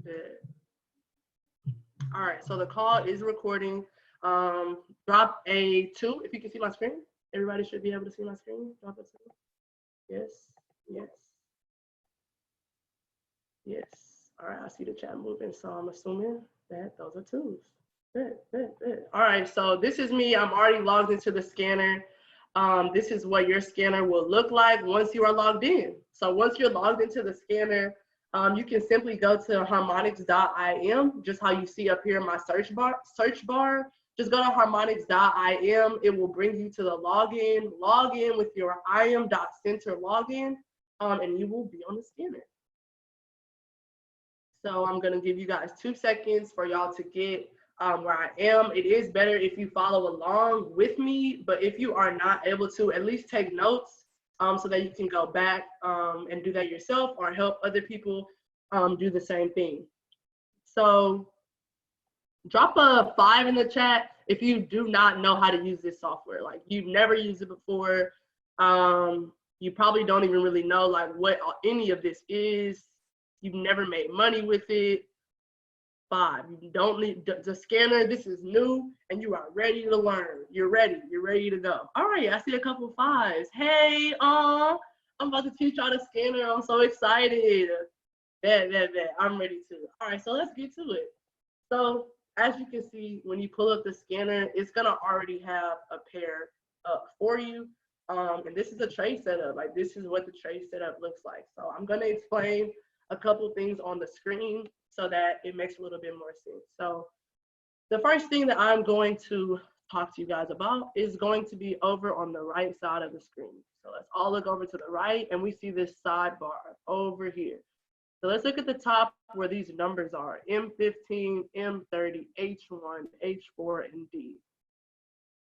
Good. All right, so the call is recording. Drop a 2 if you can see my screen. Everybody should be able to see my screen. Drop a 2. Yes, yes, yes. All right, I see the chat moving, so I'm assuming that those are 2s. Good, good, good. All right, so this is me. I'm already logged into the scanner. This is what your scanner will look like once you are logged in. So once you're logged into the scanner, you can simply go to harmonics.im, just how you see up here in my search bar. Just go to harmonics.im. It will bring you to the login. Log in with your im.center login, and you will be on the scanner. So I'm gonna give you guys 2 seconds for y'all to get where I am. It is better if you follow along with me, but if you are not able to, at least take notes so that you can go back and do that yourself or help other people do the same thing. So drop a 5 in the chat if you do not know how to use this software. Like you've never used it before. You probably don't even really know like what any of this is. You've never made money with it. 5. You don't need the scanner. This is new and you are ready to learn. You're ready to go. All right, I see a couple 5s. Hey, I'm about to teach y'all the scanner. I'm so excited. Bet. I'm ready to. All right, so let's get to it. So as you can see, when you pull up the scanner, it's gonna already have a pair up for you. And this is a trade setup. Like this is what the trade setup looks like. So I'm gonna explain a couple things on the screen so that it makes a little bit more sense. So the first thing that I'm going to talk to you guys about is going to be over on the right side of the screen. So let's all look over to the right and we see this sidebar over here. So let's look at the top where these numbers are, M15, M30, H1, H4, and D.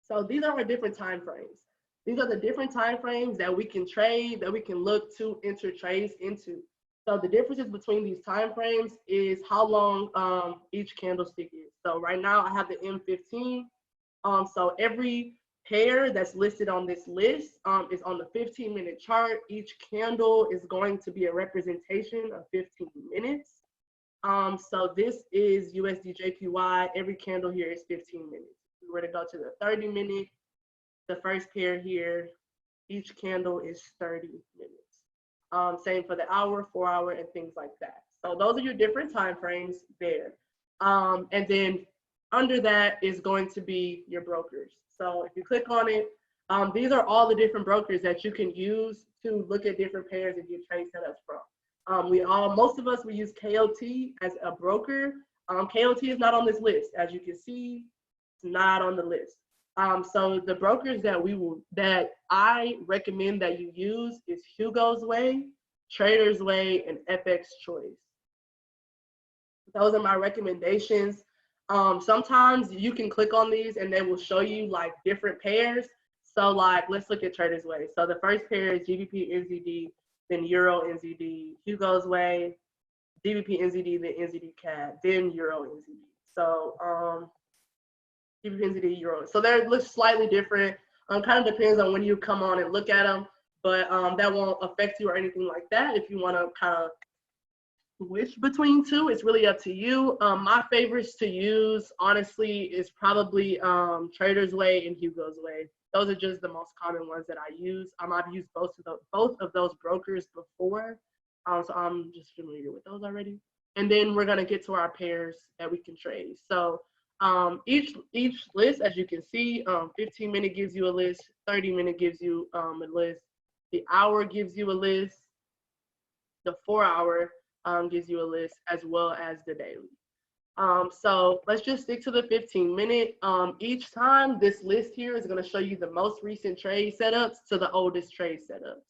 So these are our different time frames. These are the different time frames that we can trade, that we can look to enter trades into. So the differences between these time frames is how long each candlestick is. So right now I have the M15. So every pair that's listed on this list is on the 15-minute chart. Each candle is going to be a representation of 15 minutes. So this is USD JPY. Every candle here is 15 minutes. If we were to go to the 30-minute, the first pair here, each candle is 30 minutes. Same for the hour, 4-hour, and things like that. So those are your different time frames there. And then under that is going to be your brokers. So if you click on it, these are all the different brokers that you can use to look at different pairs and get trade setups from. Most of us, we use KOT as a broker. KOT is not on this list. As you can see, it's not on the list. So the brokers that I recommend that you use is Hugo's Way, Trader's Way, and FX Choice. Those are my recommendations. Sometimes you can click on these and they will show you like different pairs. So like, let's look at Trader's Way. So the first pair is GBP NZD, then Euro NZD, Hugo's Way, GBP NZD, then NZD CAD, then Euro NZD. So GBP NZD, Euro. So they look slightly different. Kind of depends on when you come on and look at them, but that won't affect you or anything like that. If you want to kind of switch between two, it's really up to you. My favorites to use, honestly, is probably Trader's Way and Hugo's Way. Those are just the most common ones that I use. I've used both of those brokers before, so I'm just familiar with those already. And then we're gonna get to our pairs that we can trade. So each list, as you can see, 15-minute gives you a list, 30-minute gives you a list, the hour gives you a list, the 4-hour gives you a list, as well as the daily. So let's just stick to the 15-minute. Each time this list here is going to show you the most recent trade setups to the oldest trade setups.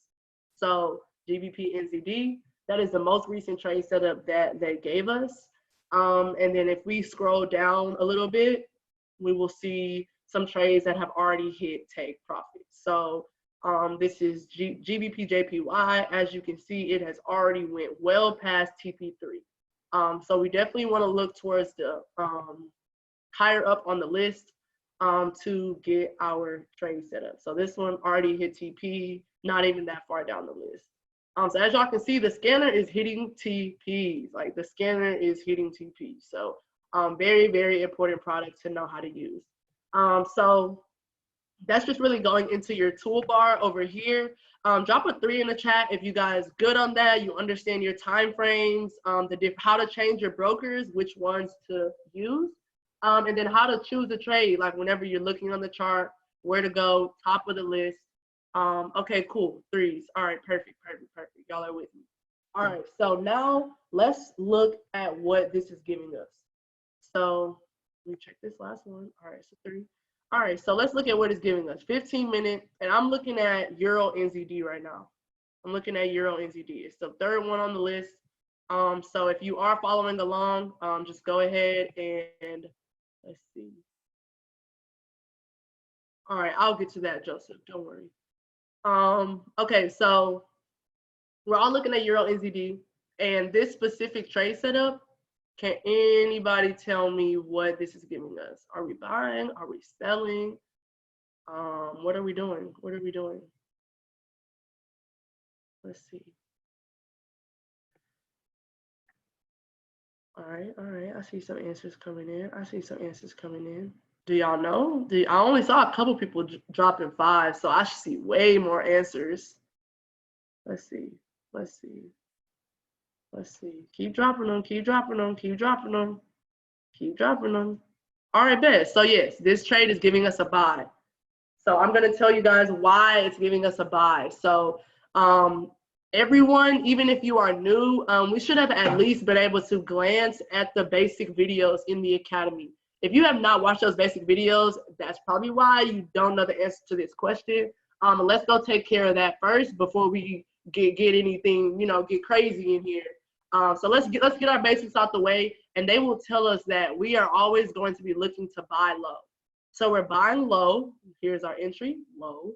So GBP NZD, that is the most recent trade setup that they gave us. And then if we scroll down a little bit, we will see some trades that have already hit take profit. So this is GBP JPY. As you can see, it has already went well past TP3. So we definitely want to look towards the higher up on the list to get our trade set up. So this one already hit TP, not even that far down the list. So as y'all can see, the scanner is hitting TPs. Like the scanner is hitting TPs. So very, very important product to know how to use. So that's just really going into your toolbar over here. Drop a 3 in the chat if you guys good on that. You understand your time frames, how to change your brokers, which ones to use, and then how to choose a trade. Like whenever you're looking on the chart, where to go, top of the list. Okay, cool. 3s. All right, perfect. Y'all are with me. All right, so now let's look at what this is giving us. So let me check this last one. All right, so 3. All right, so let's look at what it's giving us. 15-minute, and I'm looking at Euro NZD right now. I'm looking at Euro NZD. It's the 3rd one on the list. So if you are following along, just go ahead and let's see. All right, I'll get to that, Joseph. Don't worry. Okay, so we're all looking at Euro NZD, and this specific trade setup. Can anybody tell me what this is giving us? Are we buying? Are we selling? What are we doing? What are we doing? Let's see. All right. I see some answers coming in. Do y'all know? I only saw a couple people dropping 5, so I should see way more answers. Let's see. Keep dropping them. All right, bet. So yes, this trade is giving us a buy. So I'm going to tell you guys why it's giving us a buy. So everyone, even if you are new, we should have at least been able to glance at the basic videos in the academy. If you have not watched those basic videos, that's probably why you don't know the answer to this question. Let's go take care of that first before we get anything, get crazy in here. So let's get our basics out the way, and they will tell us that we are always going to be looking to buy low. So we're buying low. Here's our entry, low,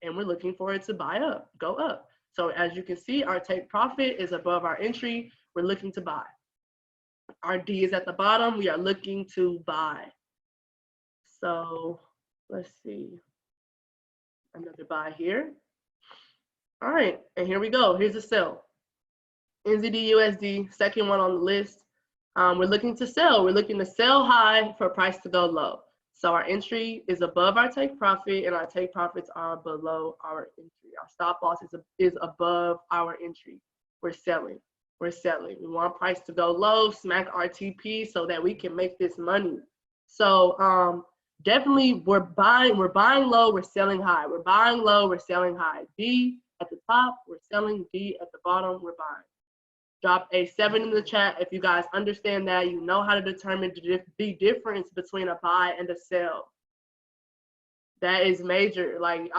and we're looking for it to buy up, go up. So as you can see, our take profit is above our entry. We're looking to buy. Our D is at the bottom. We are looking to buy. So let's see. Another buy here. All right, and here we go. Here's the sell. NZD USD, second one on the list. We're looking to sell. We're looking to sell high for price to go low. So our entry is above our take profit, and our take profits are below our entry. Our stop loss is above our entry. We're selling. We want price to go low, smack our TP so that we can make this money. So definitely we're buying low, we're selling high. We're buying low, we're selling high. D at the top, we're selling. D at the bottom, we're buying. Drop a 7 in the chat if you guys understand that. You know how to determine the difference between a buy and a sell. That is major. Like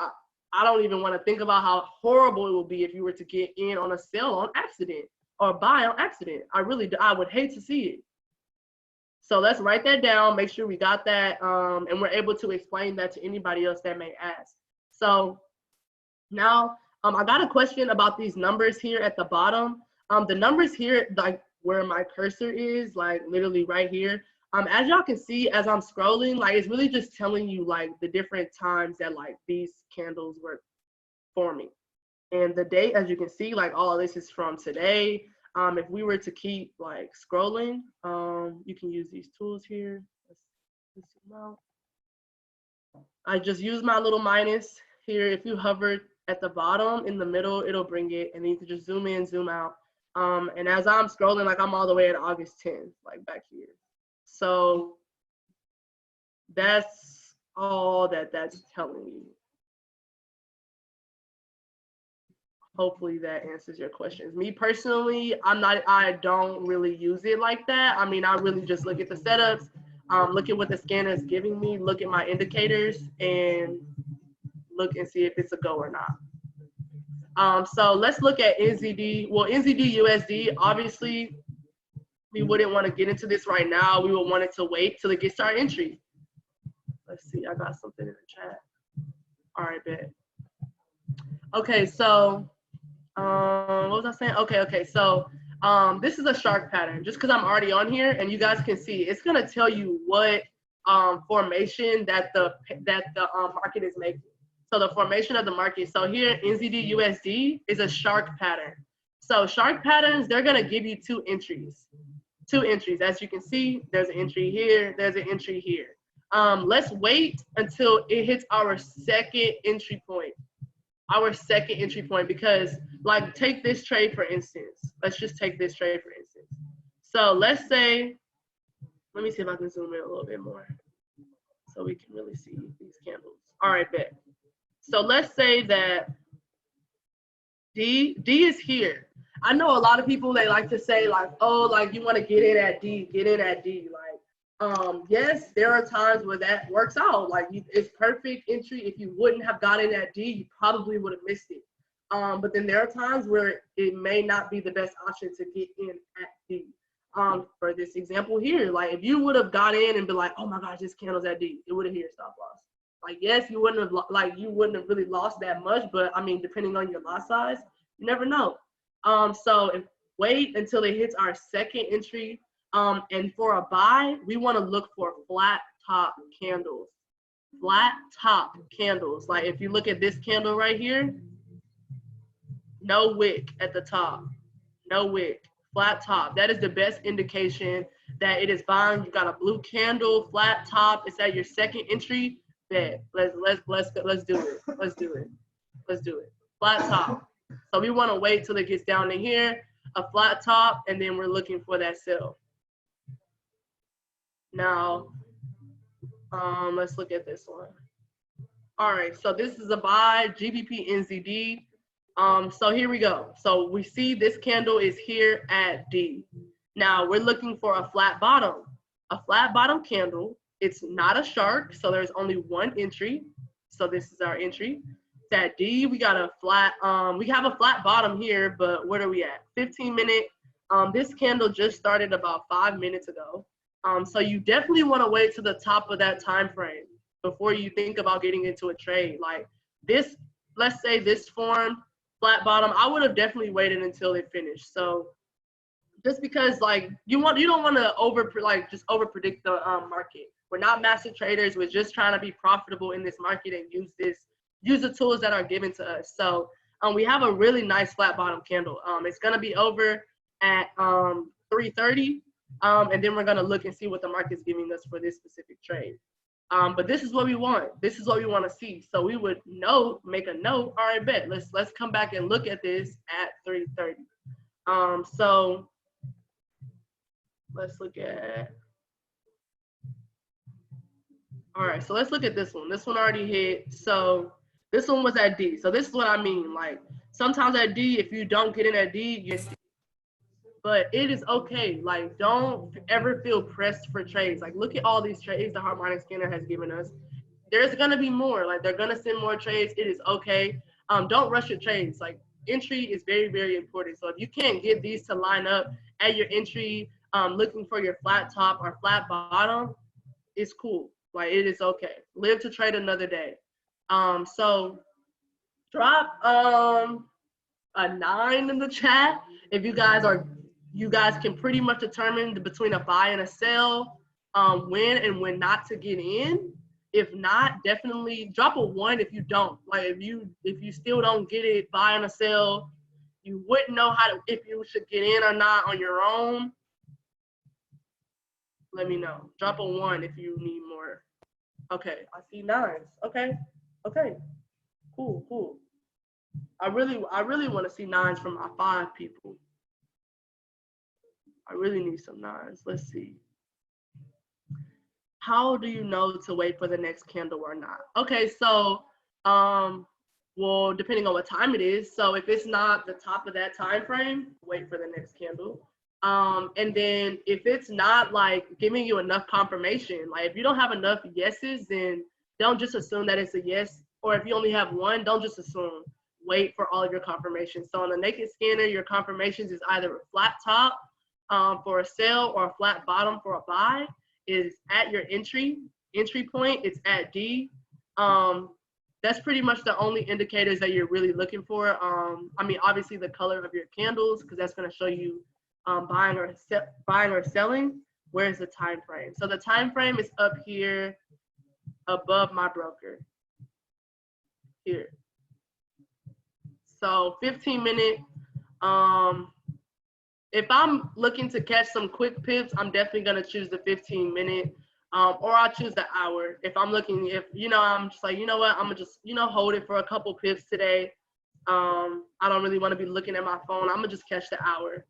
I don't even want to think about how horrible it will be if you were to get in on a sell on accident or buy on accident. I would hate to see it. So let's write that down. Make sure we got that, and we're able to explain that to anybody else that may ask. So now I got a question about these numbers here at the bottom. The numbers here, like where my cursor is, like literally right here. As y'all can see, as I'm scrolling, like it's really just telling you like the different times that like these candles were forming. And the date, as you can see, like all of this is from today. If we were to keep like scrolling, you can use these tools here. Let's zoom out. I just use my little minus here. If you hover at the bottom in the middle, it'll bring it, and then you can just zoom in, zoom out. And as I'm scrolling, like I'm all the way at August 10th, like back here. So that's all that's telling you. Hopefully that answers your questions. Me personally, I don't really use it like that. I mean, I really just look at the setups, look at what the scanner is giving me, look at my indicators, and look and see if it's a go or not. So let's look at NZD. Well, NZD USD, obviously, we wouldn't want to get into this right now. We would want it to wait till it gets to our entry. Let's see, I got something in the chat. All right, bet. Okay, so what was I saying? Okay, so this is a shark pattern. Just because I'm already on here and you guys can see, it's gonna tell you what formation that the market is making. So the formation of the market. So here, NZD USD is a shark pattern. So shark patterns, they're gonna give you two entries. Two entries. As you can see, there's an entry here, there's an entry here. Let's wait until it hits our second entry point. Our second entry point, because like take this trade for instance. Let's just take this trade for instance. So let's say, let me see if I can zoom in a little bit more so we can really see these candles. All right, bet. So let's say that D is here. I know a lot of people, they like to say like, oh, like you want to get in at D, get in at D. Like, yes, there are times where that works out. Like it's perfect entry. If you wouldn't have gotten at D, you probably would have missed it. But then there are times where it may not be the best option to get in at D. For this example here, like if you would have got in and been like, oh my gosh, this candle's at D, it would have hit your stop loss. Like, yes, you wouldn't have really lost that much, but I mean, depending on your lot size, you never know. So wait until it hits our second entry. And for a buy, we want to look for flat top candles. Flat top candles. Like if you look at this candle right here, no wick at the top. No wick. Flat top. That is the best indication that it is buying. You got a blue candle, flat top. It's at your second entry. Bet. Let's do it. Let's do it. Let's do it. Flat top. So we want to wait till it gets down to here, a flat top, and then we're looking for that sell. Now, let's look at this one. All right, so this is a buy, GBP NZD. So here we go. So we see this candle is here at D. Now we're looking for a flat bottom. A flat bottom candle. It's not a shark, so there's only one entry. So this is our entry. It's at D. We got a flat, we have a flat bottom here, but where are we at? 15 minute. This candle just started about 5 minutes ago. So you definitely want to wait to the top of that time frame before you think about getting into a trade. Like this, let's say this form, flat bottom, I would have definitely waited until it finished. So just because like you don't want to just over predict the market. We're not master traders. We're just trying to be profitable in this market and use the tools that are given to us. So we have a really nice flat bottom candle. It's gonna be over at 3:30, and then we're gonna look and see what the market's giving us for this specific trade. But this is what we want. This is what we want to see. So we would make a note. All right, bet. Let's come back and look at this at 3:30. So let's look at. All right, so let's look at this one. This one already hit. So this one was at D. So this is what I mean. Like sometimes at D, if you don't get in at D, you see. But it is okay. Like don't ever feel pressed for trades. Like look at all these trades the Harmonic scanner has given us. There's gonna be more. Like they're gonna send more trades. It is okay. Don't rush your trades. Like entry is very, very important. So if you can't get these to line up at your entry, looking for your flat top or flat bottom, it's cool. Like it is okay. Live to trade another day. So drop a 9 in the chat if you guys can pretty much determine between a buy and a sell, when and when not to get in. If not, definitely drop a 1 if you don't. Like if you still don't get it, buy and a sell, you wouldn't know if you should get in or not on your own. Let me know. Drop a 1 if you need more. Okay, I see 9s. Okay. Cool. I really want to see 9s from my 5 people. I really need some 9s. Let's see. How do you know to wait for the next candle or not? Okay, so well, depending on what time it is. So if it's not the top of that time frame, wait for the next candle. And then if it's not like giving you enough confirmation, like if you don't have enough yeses, then don't just assume that it's a yes. Or if you only have 1, don't just assume. Wait for all of your confirmations. So on the naked scanner, your confirmations is either a flat top for a sell or a flat bottom for a buy. Is at your entry point. It's at D. That's pretty much the only indicators that you're really looking for. I mean, obviously the color of your candles, because that's going to show you buying or selling. Where's the time frame? So the time frame is up here above my broker. here. So 15-minute. If I'm looking to catch some quick pips, I'm definitely gonna choose the 15-minute, or I'll choose the hour. If I'm looking, if I'm just like, you know what, I'm gonna just hold it for a couple pips today. I don't really want to be looking at my phone. I'm gonna just catch the hour.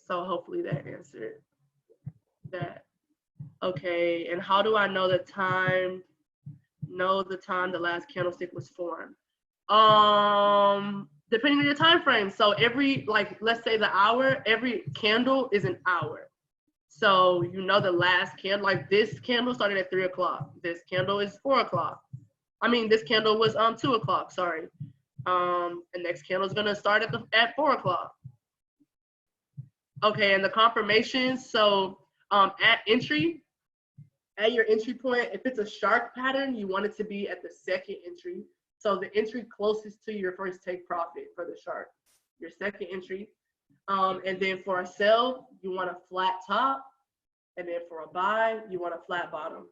So hopefully that answered that. Okay, and how do I know the time? Know the time the last candlestick was formed. Depending on your time frame. So every, like, let's say the hour, every candle is an hour. So the last candle, like this candle started at 3 o'clock. This candle is 4 o'clock. I mean, this candle was 2 o'clock. Sorry. The next candle is gonna start at 4 o'clock. Okay, and the confirmation. So at your entry point, if it's a shark pattern, you want it to be at the second entry. So the entry closest to your first take profit for the shark, your second entry. And then for a sell, you want a flat top. And then for a buy, you want a flat bottom.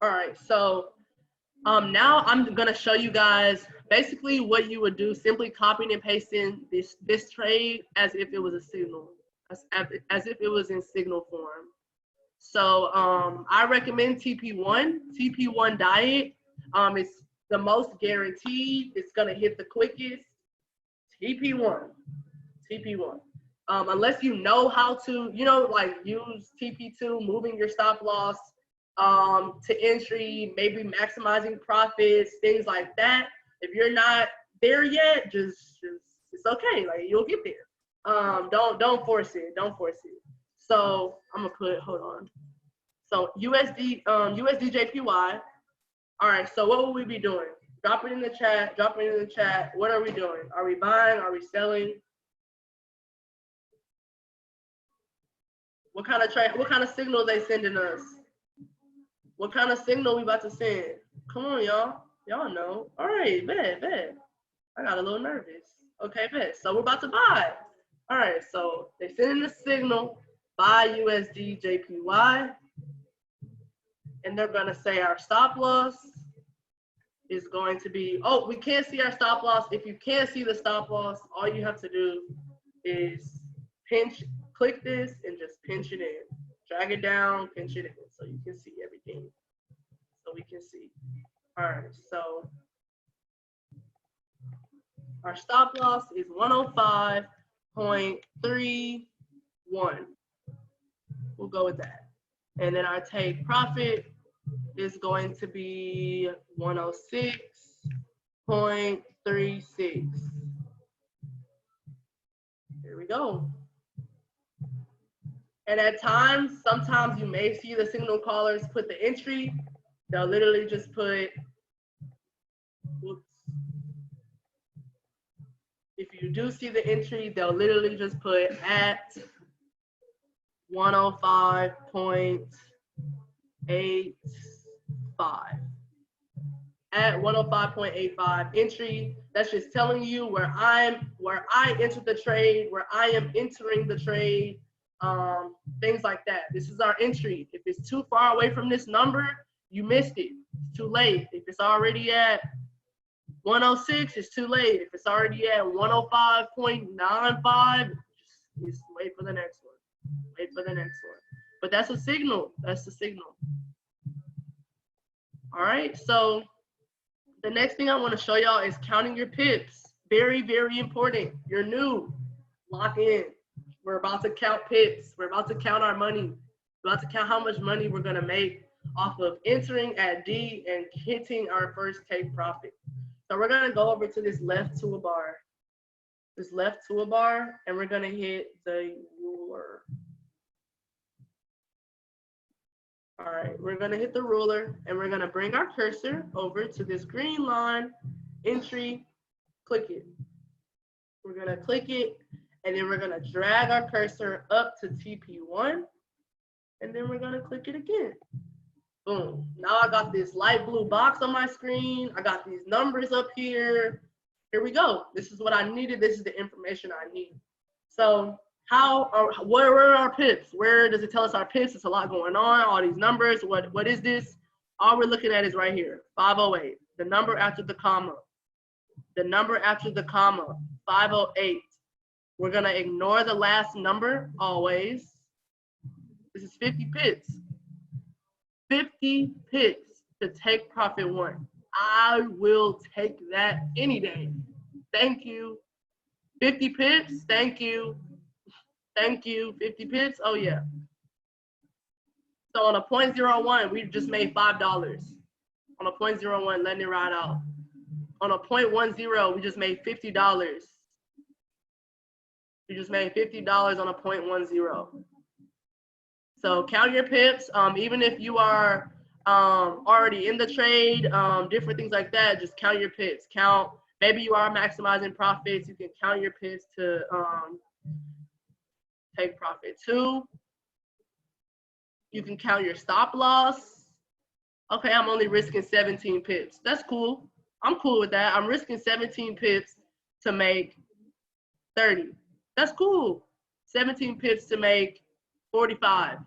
All right, so now I'm gonna show you guys basically what you would do, simply copying and pasting this trade as if it was a signal, as if it was in signal form. So I recommend TP1 diet. It's the most guaranteed. It's gonna hit the quickest. TP1. Unless you know how to, like use TP2, moving your stop loss to entry, maybe maximizing profits, things like that. If you're not there yet, just it's okay. Like, you'll get there. Don't force it. So I'm gonna put, hold on. So USD JPY. All right. So what will we be doing? Drop it in the chat. What are we doing? Are we buying? Are we selling? What kind of trade? What kind of signal they sending us? What kind of signal we about to send? Come on, y'all. Y'all know. All right, bet. I got a little nervous. Okay, bet. So we're about to buy. All right, so they sending the signal, buy USD JPY. And they're gonna say our stop loss is going to be, oh, we can't see our stop loss. If you can't see the stop loss, all you have to do is click this and just pinch it in. Drag it down, pinch it in so you can see everything. So we can see. All right, so our stop loss is 105.31. We'll go with that. And then our take profit is going to be 106.36. There we go. And at times, sometimes you may see the signal callers put the entry. They'll literally just put, oops. If you do see the entry, they'll literally just put at 105.85. At 105.85 entry. That's just telling you where I entered the trade, where I am entering the trade, things like that. This is our entry. If it's too far away from this number, you missed it. It's too late. If it's already at 106, it's too late. If it's already at 105.95, just wait for the next one. But that's a signal. That's the signal. All right, so the next thing I want to show y'all is counting your pips. Very, very important. You're new. Lock in. We're about to count pips. We're about to count our money. We're about to count how much money we're going to make off of entering at D and hitting our first take profit. So we're going to go over to this left toolbar. And we're going to hit the ruler. All right, we're gonna hit the ruler and we're gonna bring our cursor over to this green line, entry, click it. We're gonna click it and then we're gonna drag our cursor up to TP1 and then we're gonna click it again. Boom, now I got this light blue box on my screen. I got these numbers up here. Here we go. This is what I needed. This is the information I need. So Where are our pips? Where does it tell us our pips? It's a lot going on, all these numbers. What is this? All we're looking at is right here, 508, the number after the comma. The number after the comma, 508. We're gonna ignore the last number always. This is 50 pips. 50 pips to take profit one. I will take that any day. Thank you. 50 pips, thank you. Thank you. 50 pips, oh yeah. So on a 0.01, we just made $5. On a 0.01, letting it ride out. On a 0.10, we just made $50. You just made $50 on a 0.10. So count your pips. Even if you are already in the trade, different things like that, just count your pips. Count. Maybe you are maximizing profits. You can count your pips to take profit. 2, you can count your stop loss. Okay, I'm only risking 17 pips. That's cool. I'm cool with that. I'm risking 17 pips to make 30. That's cool. 17 pips to make 45.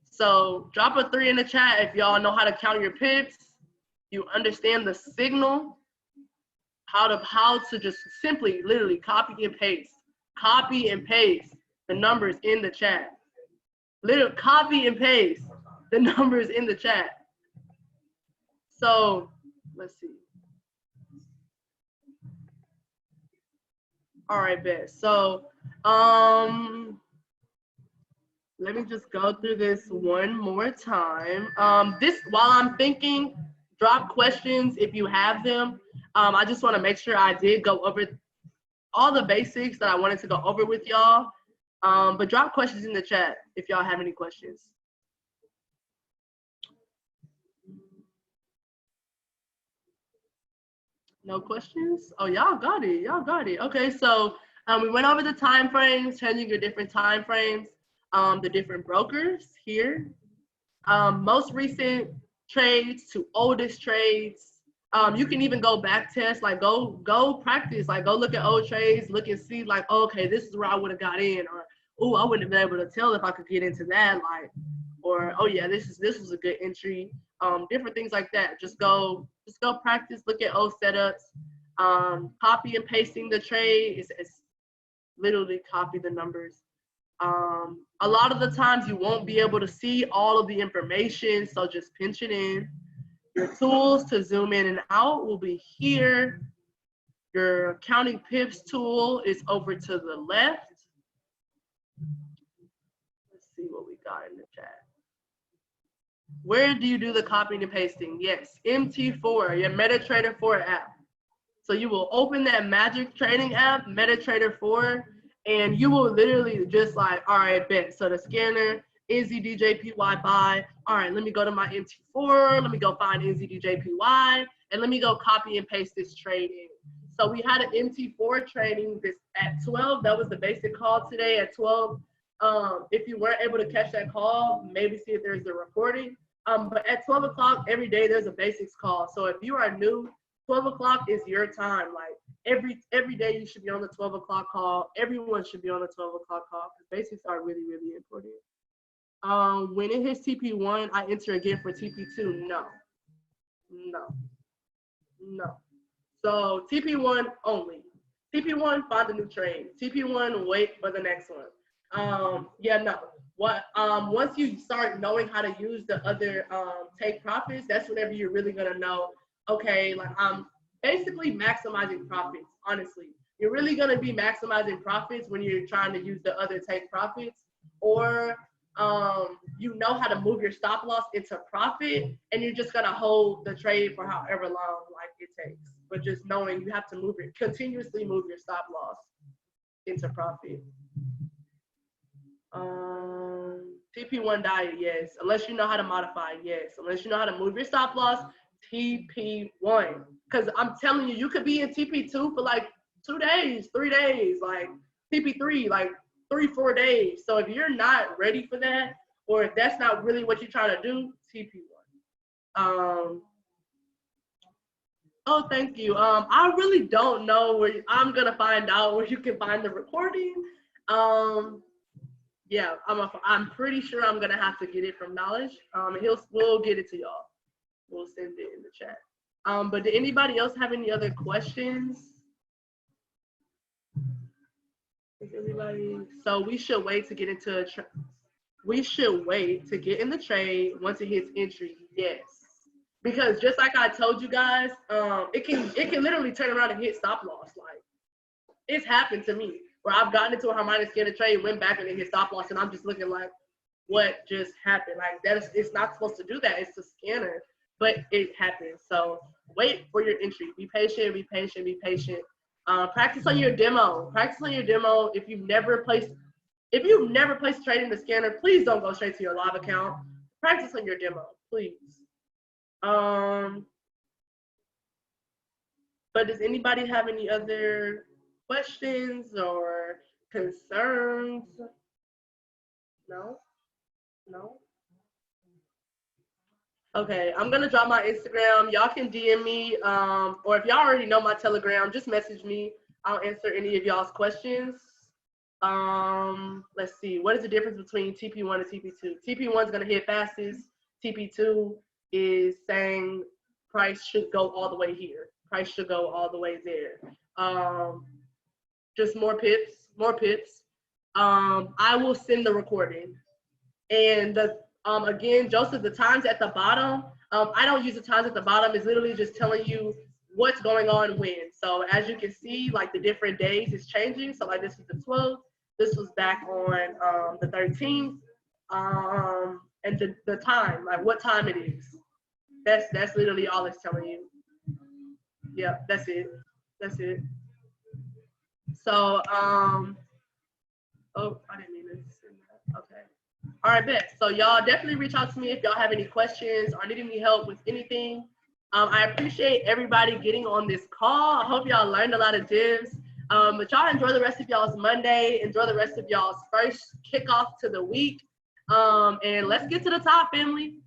So drop a 3 in the chat if y'all know how to count your pips. You understand the signal, how to just simply, literally copy and paste. Copy and paste the numbers in the chat. Literally copy and paste the numbers in the chat. So let's see. All right, bet. So let me just go through this one more time. While I'm thinking, drop questions if you have them. I just want to make sure I did go over all the basics that I wanted to go over with y'all. But drop questions in the chat if y'all have any questions. No questions? Oh, y'all got it. Y'all got it. Okay, so we went over the time frames, changing your different time frames, the different brokers here, most recent trades to oldest trades. You can even go back test, like go practice, like go look at old trades, look and see like, oh, okay, this is where I would have got in, or oh, I wouldn't have been able to tell if I could get into that, like, or oh yeah, this was a good entry. Different things like that. Just go practice, look at old setups. Copy and pasting the trade is literally copy the numbers. A lot of the times you won't be able to see all of the information, so just pinch it in. Your tools to zoom in and out will be here. Your counting pips tool is over to the left. Let's see what we got in the chat. Where do you do the copying and pasting? Yes, MT4, your MetaTrader 4 app. So you will open that Magic Trading app, MetaTrader 4, and you will literally just like, all right, bet. So the scanner, NZDJPY buy. All right, let me go to my MT4. Let me go find NZDJPY, and let me go copy and paste this trade in. So we had an MT4 trading this at 12. That was the basic call today at 12. If you weren't able to catch that call, maybe see if there's a recording. But at 12 o'clock every day, there's a basics call. So if you are new, 12 o'clock is your time. Like every day you should be on the 12 o'clock call. Everyone should be on the 12 o'clock call because basics are really, really important. When it hits TP1, I enter again for TP2. No. So TP1 only. TP1, find a new trade. TP1, wait for the next one. Yeah, no. Once you start knowing how to use the other take profits, that's whenever you're really gonna know, okay, like I'm basically maximizing profits, honestly. You're really gonna be maximizing profits when you're trying to use the other take profits, or you know how to move your stop loss into profit, and you're just gonna hold the trade for however long like it takes. But just knowing you have to continuously move your stop loss into profit. TP1 diet, yes. Unless you know how to modify, yes. Unless you know how to move your stop loss, TP1. Because I'm telling you, you could be in TP2 for like 2 days, 3 days, like TP3, like 3-4 days. So if you're not ready for that, or if that's not really what you're trying to do, TP1. Oh, thank you. I really don't know where I'm gonna find out where you can find the recording. Yeah, I'm pretty sure I'm gonna have to get it from Knowledge. We'll get it to y'all. We'll send it in the chat. But did anybody else have any other questions? So we should wait to get into we should wait to get in the trade once it hits entry. Yes, because just like I told you guys, it can literally turn around and hit stop loss. Like it's happened to me where I've gotten into a harmonic scanner trade, went back and it hit stop loss, and I'm just looking like, what just happened? Like it's not supposed to do that. It's a scanner, but it happens. So wait for your entry. Be patient. Be patient. Be patient. Practice on your demo. Practice on your demo. If you've never placed a trade in the scanner, please don't go straight to your live account. Practice on your demo, please. But does anybody have any other questions or concerns? No? No? Okay, I'm gonna drop my Instagram. Y'all can DM me, or if y'all already know my Telegram, just message me. I'll answer any of y'all's questions. Let's see. What is the difference between TP1 and TP2? TP1 is gonna hit fastest. TP2 is saying price should go all the way here. Price should go all the way there. Just more pips, more pips. I will send the recording. And again, Joseph, the times at the bottom, I don't use the times at the bottom. It's literally just telling you what's going on when. So as you can see, like the different days is changing. So like this is the 12th. This was back on the 13th. And the time, like what time it is. That's literally all it's telling you. Yeah, that's it. That's it. So, oh, I didn't mean to send that. Okay. All right, bet. So y'all definitely reach out to me if y'all have any questions or need any help with anything. I appreciate everybody getting on this call. I hope y'all learned a lot of gems. But y'all enjoy the rest of y'all's Monday. Enjoy the rest of y'all's first kickoff to the week. And let's get to the top, family.